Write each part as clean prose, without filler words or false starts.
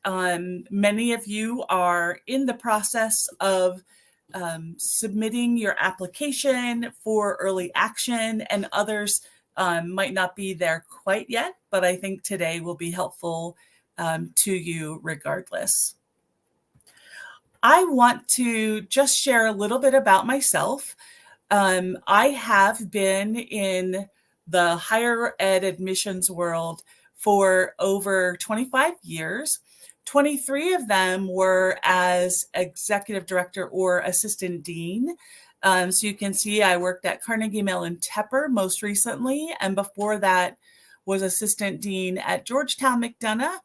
many of you are in the process of submitting your application for early action, and others might not be there quite yet, but I think today will be helpful to you regardless. I want to just share a little bit about myself. I have been in the higher ed admissions world for over 25 years. 23 of them were as executive director or assistant dean. So you can see I worked at Carnegie Mellon Tepper most recently, and before that was assistant dean at Georgetown McDonough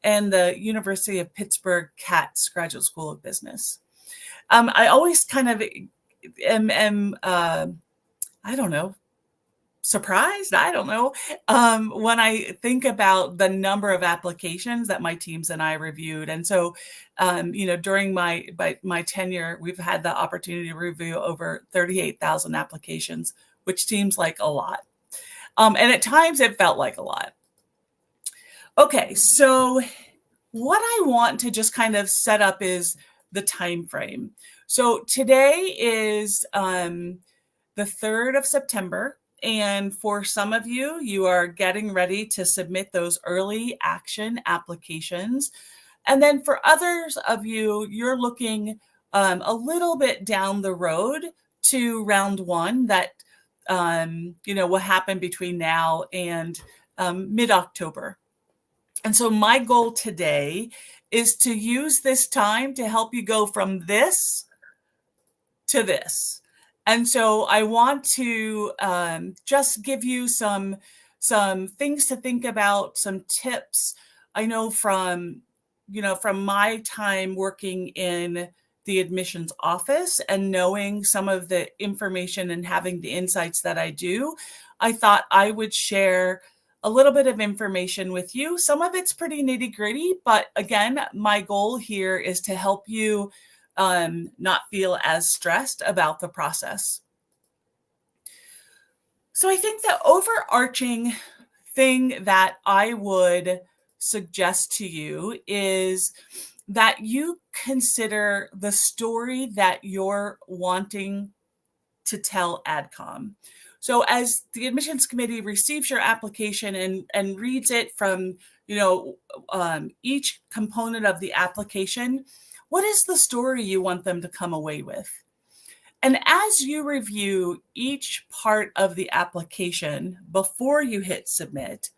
and the University of Pittsburgh Katz Graduate School of Business. I always kind of am I don't know, surprised, I don't know, when I think about the number of applications that my teams and I reviewed. And so, during my tenure, we've had the opportunity to review over 38,000 applications, which seems like a lot. And at times it felt like a lot. Okay, so what I want to just kind of set up is the time frame. So today is the 3rd of September. And for some of you, you are getting ready to submit those early action applications. And then for others of you, you're looking a little bit down the road to round one that, will happen between now and mid-October. And so my goal today is to use this time to help you go from this to this. And so I want to just give you some things to think about, some tips. I know from my time working in the admissions office and knowing some of the information and having the insights that I do, I thought I would share a little bit of information with you. Some of it's pretty nitty-gritty, but again, my goal here is to help you not feel as stressed about the process. So I think the overarching thing that I would suggest to you is that you consider the story that you're wanting to tell AdCom. So as the admissions committee receives your application and reads it from, each component of the application, what is the story you want them to come away with? And as you review each part of the application before you hit submit,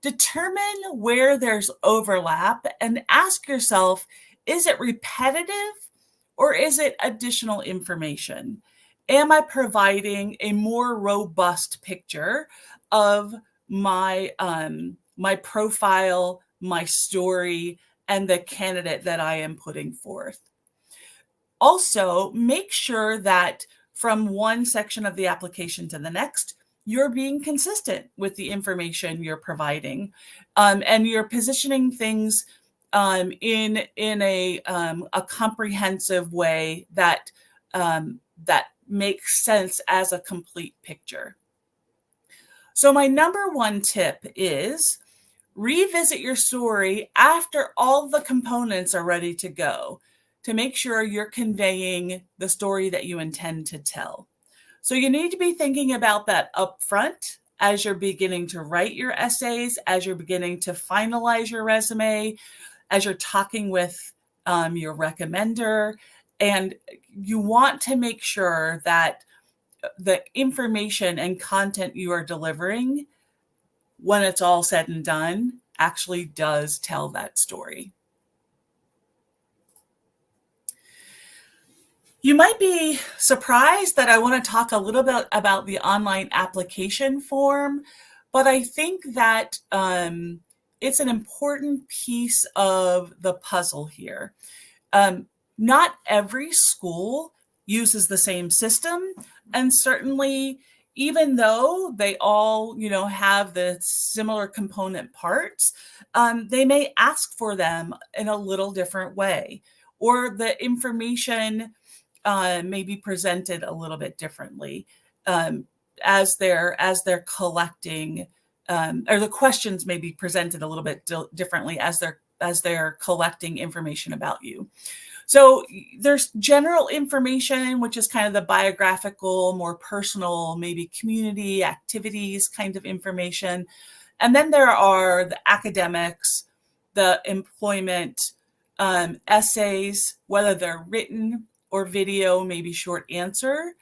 determine where there's overlap and ask yourself, is it repetitive or is it additional information? Am I providing a more robust picture of my profile, my story, and the candidate that I am putting forth? Also, make sure that from one section of the application to the next, you're being consistent with the information you're providing, and you're positioning things in a comprehensive way that makes sense as a complete picture. So my number one tip is revisit your story after all the components are ready to go to make sure you're conveying the story that you intend to tell. So you need to be thinking about that up front as you're beginning to write your essays, as you're beginning to finalize your resume, as you're talking with your recommender. And you want to make sure that the information and content you are delivering, when it's all said and done, actually does tell that story. You might be surprised that I want to talk a little bit about the online application form, but I think that it's an important piece of the puzzle here. Not every school uses the same system, and certainly even though they all, have the similar component parts, they may ask for them in a little different way, or the information may be presented a little bit differently as they're collecting, or the questions may be presented a little bit differently as they're they're collecting information about you. So there's general information, which is kind of the biographical, more personal, maybe community activities kind of information. And then there are the academics, the employment, essays, whether they're written or video, maybe short answer,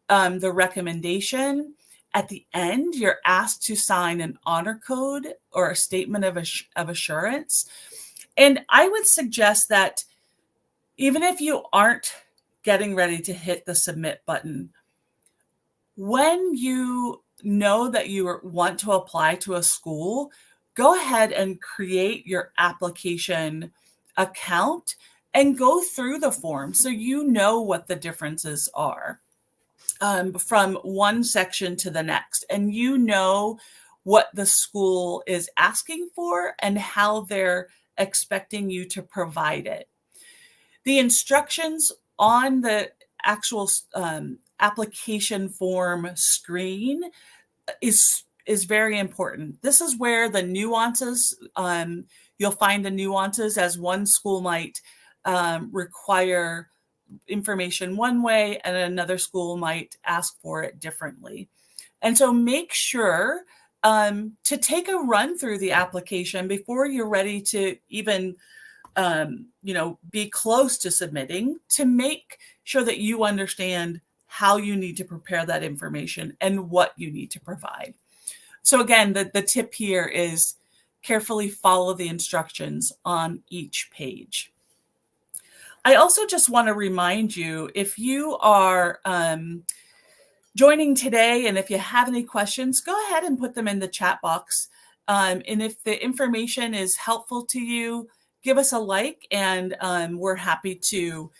the recommendation. At the end, you're asked to sign an honor code or a statement of assurance. And I would suggest that even if you aren't getting ready to hit the submit button, when you know that you want to apply to a school, go ahead and create your application account and go through the form so you know what the differences are from one section to the next. And you know what the school is asking for and how they're expecting you to provide it. The instructions on the actual application form screen is very important. This is where the nuances, you'll find the nuances, as one school might require information one way and another school might ask for it differently. And so make sure to take a run through the application before you're ready to even be close to submitting, to make sure that you understand how you need to prepare that information and what you need to provide. So again, the tip here is carefully follow the instructions on each page. I also just want to remind you, if you are joining today and if you have any questions, go ahead and put them in the chat box. And if the information is helpful to you, give us a like, and we're happy to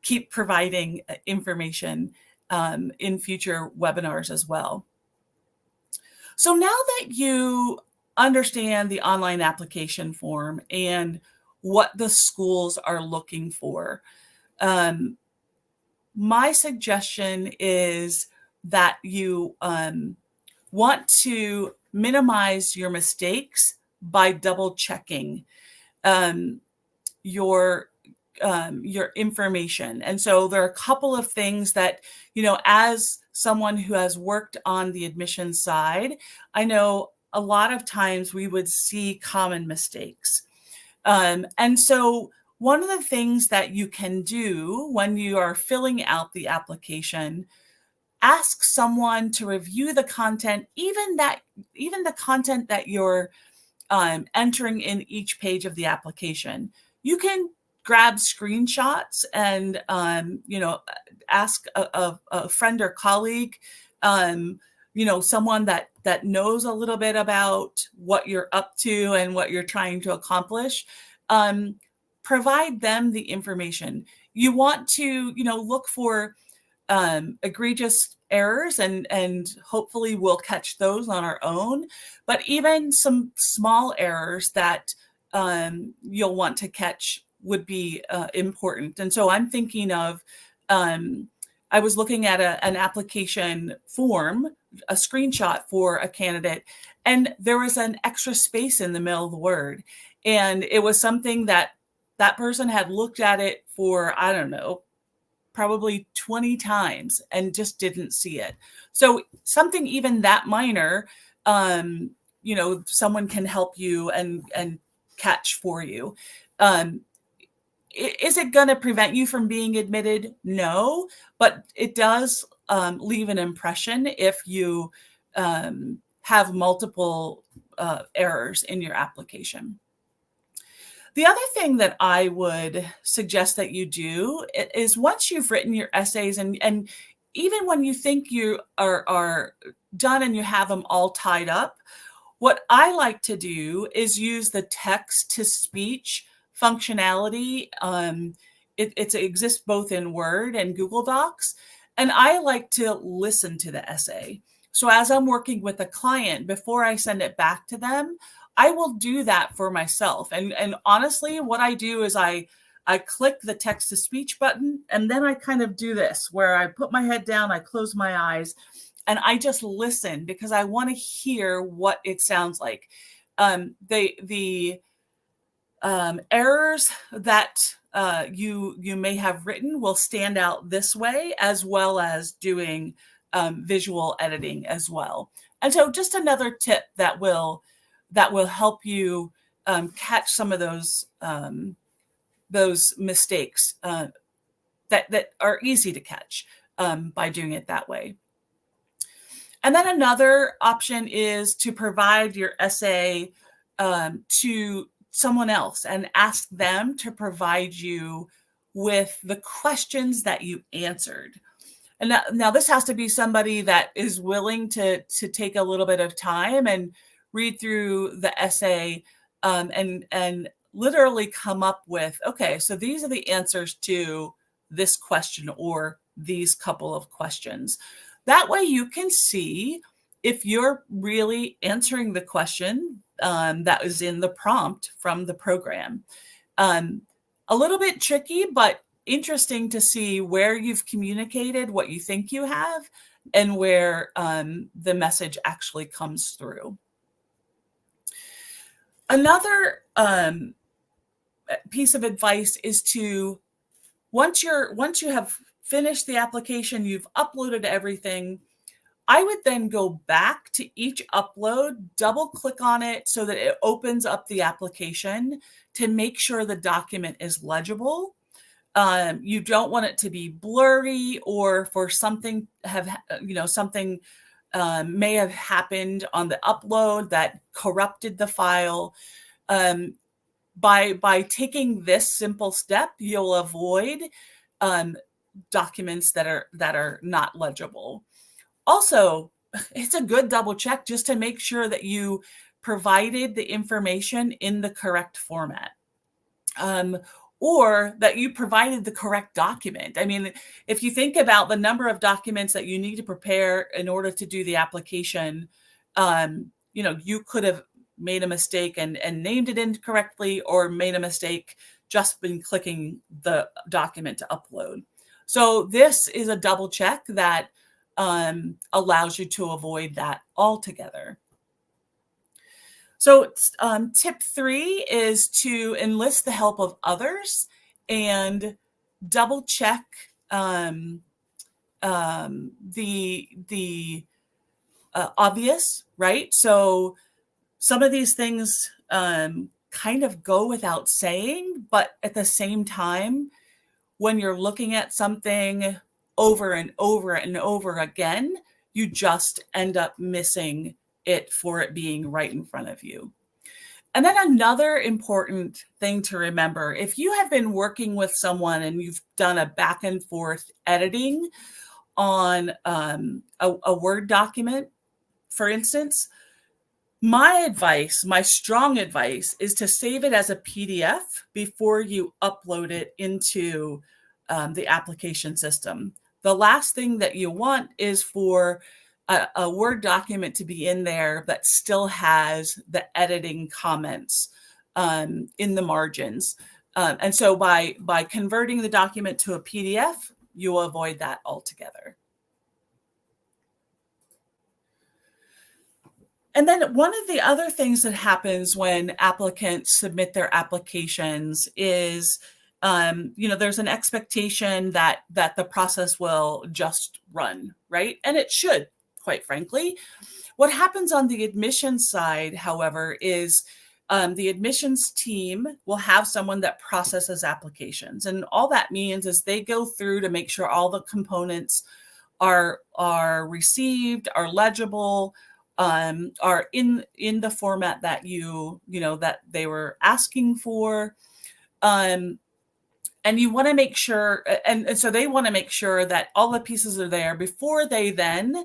keep providing information in future webinars as well. So now that you understand the online application form and what the schools are looking for, my suggestion is that you want to minimize your mistakes by double checking your information. And so there are a couple of things that, as someone who has worked on the admissions side, I know a lot of times we would see common mistakes. And so one of the things that you can do when you are filling out the application, ask someone to review the content, even the content that you're entering in each page of the application. You can grab screenshots and ask a friend or colleague, someone that knows a little bit about what you're up to and what you're trying to accomplish. Provide them the information. You want to look for egregious errors, and hopefully we'll catch those on our own. But even some small errors that you'll want to catch would be important. And so I'm thinking of, I was looking at an application form, a screenshot for a candidate, and there was an extra space in the middle of the word. And it was something that person had looked at it for, I don't know, probably 20 times and just didn't see it. So something even that minor, someone can help you and catch for you. Is it going to prevent you from being admitted? No, but it does leave an impression if you have multiple errors in your application. The other thing that I would suggest that you do is, once you've written your essays, and even when you think you are done and you have them all tied up, what I like to do is use the text-to-speech functionality. It exists both in Word and Google Docs, and I like to listen to the essay. So as I'm working with a client, before I send it back to them, I will do that for myself. And honestly, what I do is I click the text-to-speech button, and then I kind of do this, where I put my head down, I close my eyes, and I just listen, because I want to hear what it sounds like. The Errors that you may have written will stand out this way, as well as doing visual editing as well. And so, just another tip that will help you catch some of those mistakes that are easy to catch by doing it that way. And then another option is to provide your essay to someone else and ask them to provide you with the questions that you answered. And now this has to be somebody that is willing to take a little bit of time and read through the essay and literally come up with, okay, so these are the answers to this question or these couple of questions. That way you can see if you're really answering the question that was in the prompt from the program. A little bit tricky, but interesting to see where you've communicated what you think you have and where the message actually comes through. Another piece of advice is to, once you have finished the application, you've uploaded everything, I would then go back to each upload, double click on it so that it opens up the application to make sure the document is legible. You don't want it to be blurry, or for something something may have happened on the upload that corrupted the file. By taking this simple step, you'll avoid documents that are not legible. Also, it's a good double check just to make sure that you provided the information in the correct format. Or that you provided the correct document. I mean, if you think about the number of documents that you need to prepare in order to do the application, you could have made a mistake and named it incorrectly, or made a mistake just been clicking the document to upload. So this is a double check that allows you to avoid that altogether. So tip 3 is to enlist the help of others and double check the obvious, right? So some of these things kind of go without saying, but at the same time, when you're looking at something over and over and over again, you just end up missing it for it being right in front of you. And then another important thing to remember, if you have been working with someone and you've done a back and forth editing on a Word document, for instance, my strong advice is to save it as a PDF before you upload it into the application system. The last thing that you want is for a Word document to be in there that still has the editing comments in the margins. And so by converting the document to a PDF, you will avoid that altogether. And then one of the other things that happens when applicants submit their applications is, there's an expectation that the process will just run, right? And it should, quite frankly. What happens on the admissions side, however, is the admissions team will have someone that processes applications. And all that means is they go through to make sure all the components are received, are legible, are in the format that that they were asking for. And you want to make sure, and so they want to make sure that all the pieces are there before they then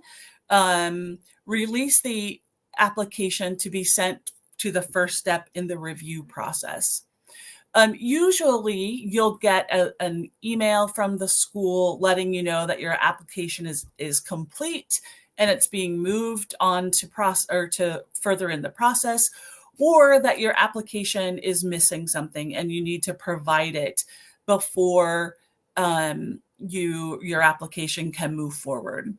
release the application to be sent to the first step in the review process. Usually you'll get an email from the school letting you know that your application is complete and it's being moved on to further in the process, or that your application is missing something and you need to provide it before your application can move forward.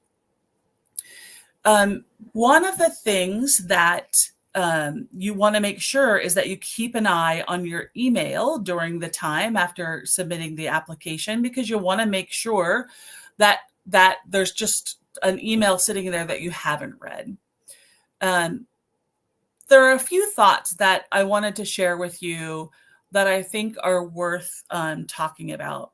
One of the things that you want to make sure is that you keep an eye on your email during the time after submitting the application, because you want to make sure that there's just an email sitting there that you haven't read. There are a few thoughts that I wanted to share with you that I think are worth talking about.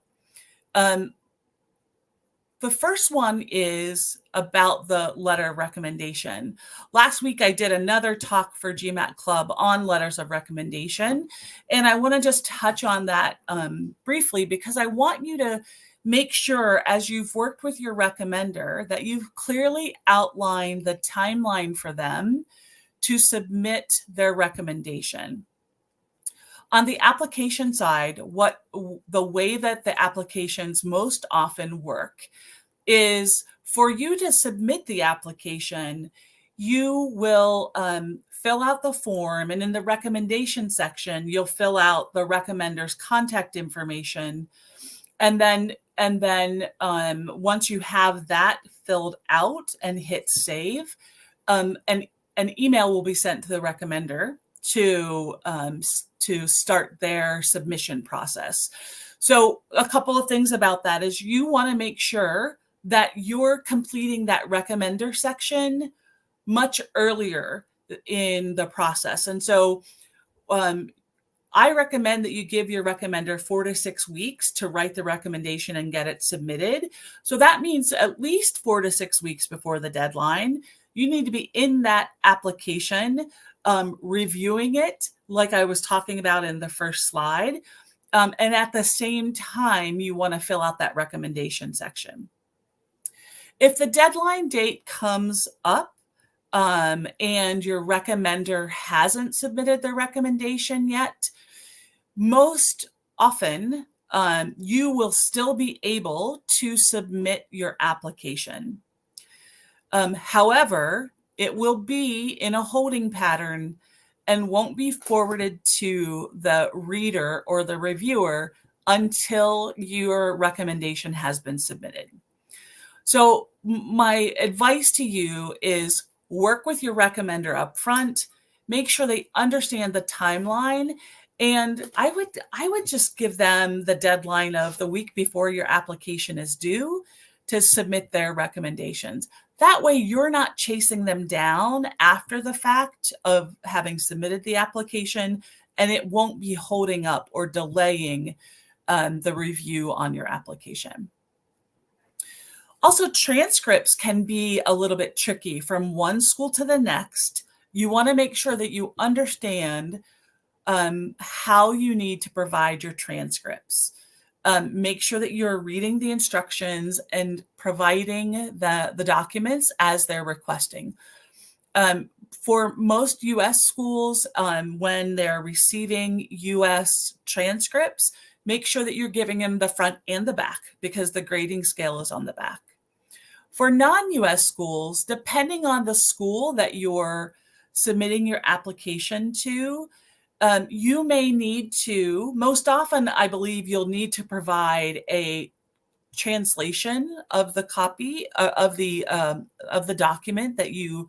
The first one is about the letter of recommendation. Last week, I did another talk for GMAT Club on letters of recommendation, and I want to just touch on that briefly, because I want you to make sure, as you've worked with your recommender, that you've clearly outlined the timeline for them to submit their recommendation. On the application side, the way that the applications most often work is for you to submit the application, you will fill out the form, and in the recommendation section, you'll fill out the recommender's contact information. And then once you have that filled out and hit save, an email will be sent to the recommender to start their submission process. So a couple of things about that is you want to make sure that you're completing that recommender section much earlier in the process. And so I recommend that you give your recommender 4 to 6 weeks to write the recommendation and get it submitted. So that means at least 4 to 6 weeks before the deadline, you need to be in that application, reviewing it like I was talking about in the first slide. And at the same time, you want to fill out that recommendation section. If the deadline date comes up and your recommender hasn't submitted their recommendation yet, most often you will still be able to submit your application. However, it will be in a holding pattern and won't be forwarded to the reader or the reviewer until your recommendation has been submitted. So my advice to you is work with your recommender up front, make sure they understand the timeline, and I would just give them the deadline of the week before your application is due to submit their recommendations. That way you're not chasing them down after the fact of having submitted the application, and it won't be holding up or delaying the review on your application. Also, transcripts can be a little bit tricky from one school to the next. You want to make sure that you understand how you need to provide your transcripts. Make sure that you're reading the instructions and providing the documents as they're requesting. For most U.S. schools, when they're receiving U.S. transcripts, make sure that you're giving them the front and the back, because the grading scale is on the back. For non-U.S. schools, depending on the school that you're submitting your application to, you may need to, most often, I believe you'll need to provide a translation of the copy of the document that you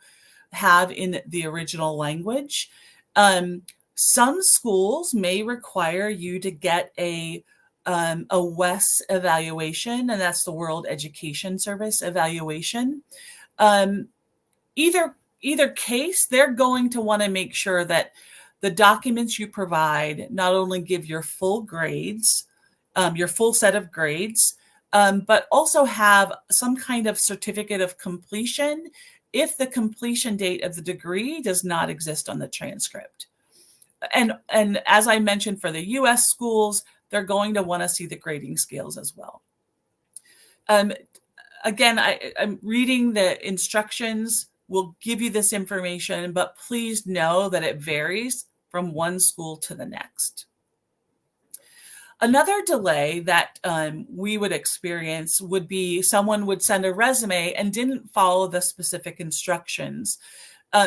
have in the original language. Some schools may require you to get a WES evaluation, and that's the World Education Service evaluation. Either case, they're going to want to make sure that the documents you provide not only give your full grades, your full set of grades, but also have some kind of certificate of completion if the completion date of the degree does not exist on the transcript. And as I mentioned, for the U.S. schools, they're going to want to see the grading scales as well. Again, I'm reading the instructions will give you this information, but please know that it varies from one school to the next. Another delay that we would experience would be someone would send a resume and didn't follow the specific instructions.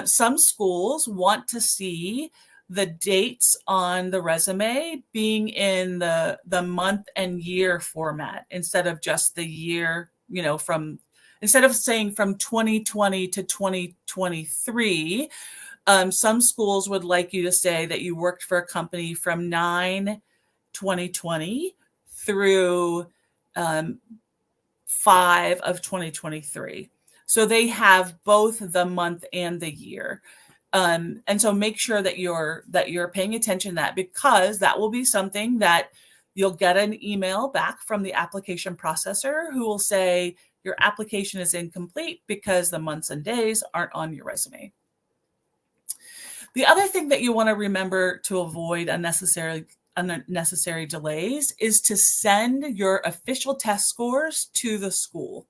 Some schools want to see the dates on the resume being in the month and year format instead of just the year, instead of saying from 2020 to 2023, Some schools would like you to say that you worked for a company from 9/2020 through 5 of 2023. So they have both the month and the year. And so make sure that you're paying attention to that, because that will be something that you'll get an email back from the application processor who will say your application is incomplete because the months and days aren't on your resume. The other thing that you want to remember to avoid unnecessary delays is to send your official test scores to the school.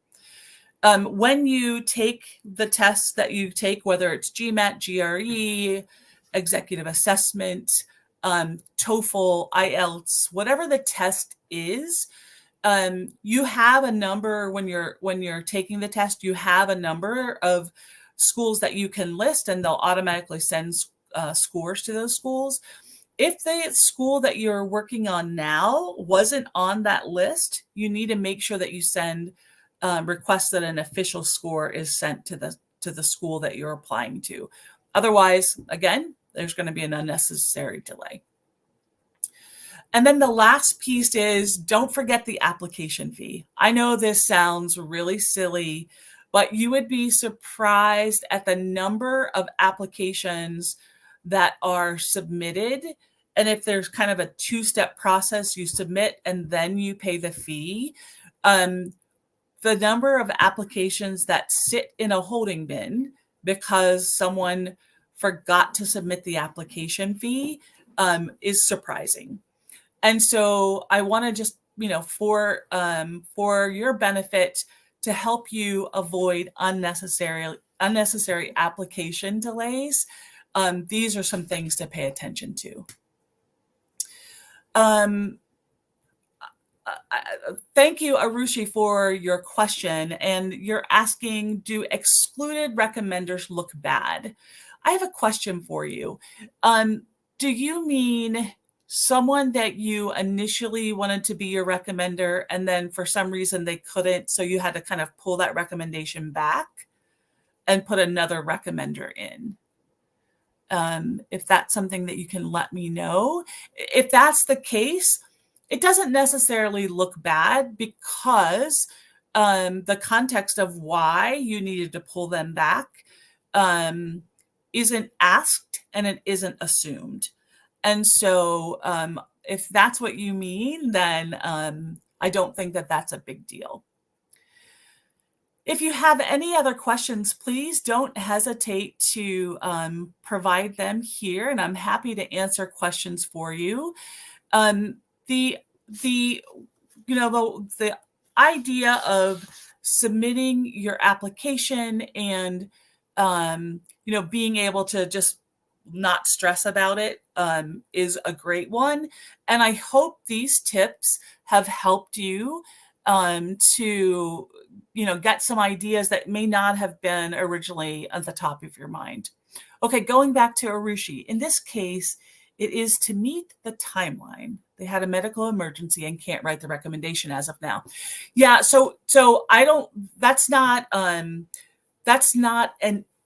When you take the tests that you take, whether it's GMAT, GRE, executive assessment, TOEFL, IELTS, whatever the test is, you have a number when you're taking the test. You have a number of schools that you can list, and they'll automatically send scores to those schools. If the school that you're working on now wasn't on that list, you need to make sure that you send request that an official score is sent to the school that you're applying to. Otherwise, again, there's going to be an unnecessary delay. And then the last piece is, don't forget the application fee. I know this sounds really silly, but you would be surprised at the number of applications that are submitted. And if there's kind of a two-step process, you submit and then you pay the fee. The number of applications that sit in a holding bin because someone forgot to submit the application fee is surprising. And so I want to just, for your benefit, to help you avoid unnecessary application delays, these are some things to pay attention to. Thank you, Arushi, for your question. And you're asking, do excluded recommenders look bad? I have a question for you. Do you mean someone that you initially wanted to be your recommender and then for some reason they couldn't, so you had to kind of pull that recommendation back and put another recommender in? If that's something that you can let me know. If that's the case, it doesn't necessarily look bad, because the context of why you needed to pull them back isn't asked and it isn't assumed. And so if that's what you mean, then I don't think that that's a big deal. If you have any other questions, please don't hesitate to provide them here, and I'm happy to answer questions for you. The idea of submitting your application and being able to just not stress about it is a great one. And I hope these tips have helped you to get some ideas that may not have been originally at the top of your mind. Okay, going back to Arushi. In this case, it is to meet the timeline. They had a medical emergency and can't write the recommendation as of now. Yeah, so that's not an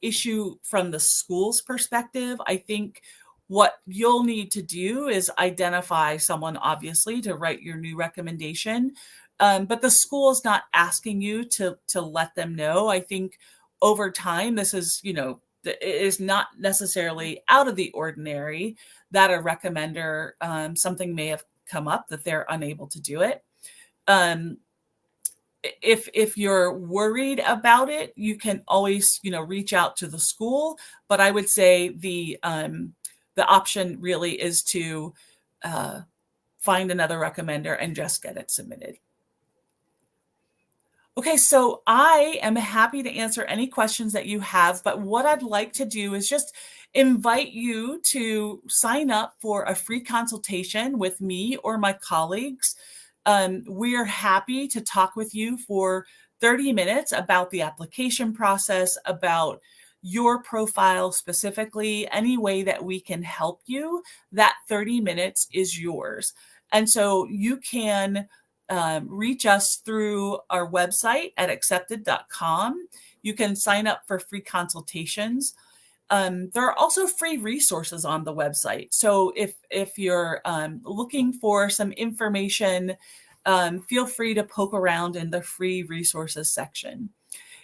issue from the school's perspective. I think what you'll need to do is identify someone, obviously, to write your new recommendation. But the school is not asking you to let them know. I think over time, this is, it is not necessarily out of the ordinary that a recommender, something may have come up that they're unable to do it. If you're worried about it, you can always, reach out to the school. But I would say the option really is to find another recommender and just get it submitted. Okay, so I am happy to answer any questions that you have, but what I'd like to do is just invite you to sign up for a free consultation with me or my colleagues. We're happy to talk with you for 30 minutes about the application process, about your profile specifically, any way that we can help you. That 30 minutes is yours. And so you can reach us through our website at accepted.com. You can sign up for free consultations. There are also free resources on the website. So if you're looking for some information, feel free to poke around in the free resources section.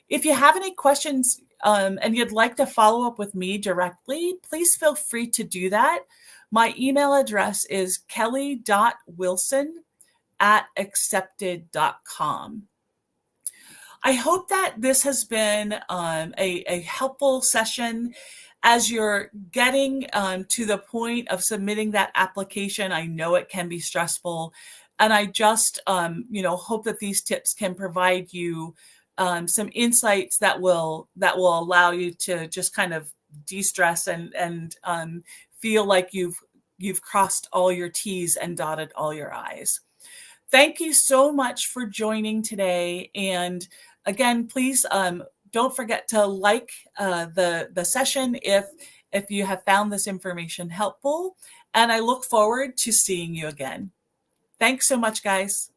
If you have any questions and you'd like to follow up with me directly, please feel free to do that. My email address is kelly.wilson@accepted.com. I hope that this has been a helpful session as you're getting to the point of submitting that application. I know it can be stressful, and I just hope that these tips can provide you some insights that will allow you to just kind of de-stress and feel like you've crossed all your T's and dotted all your I's. Thank you so much for joining today. And again, please don't forget to like the session if you have found this information helpful. And I look forward to seeing you again. Thanks so much, guys.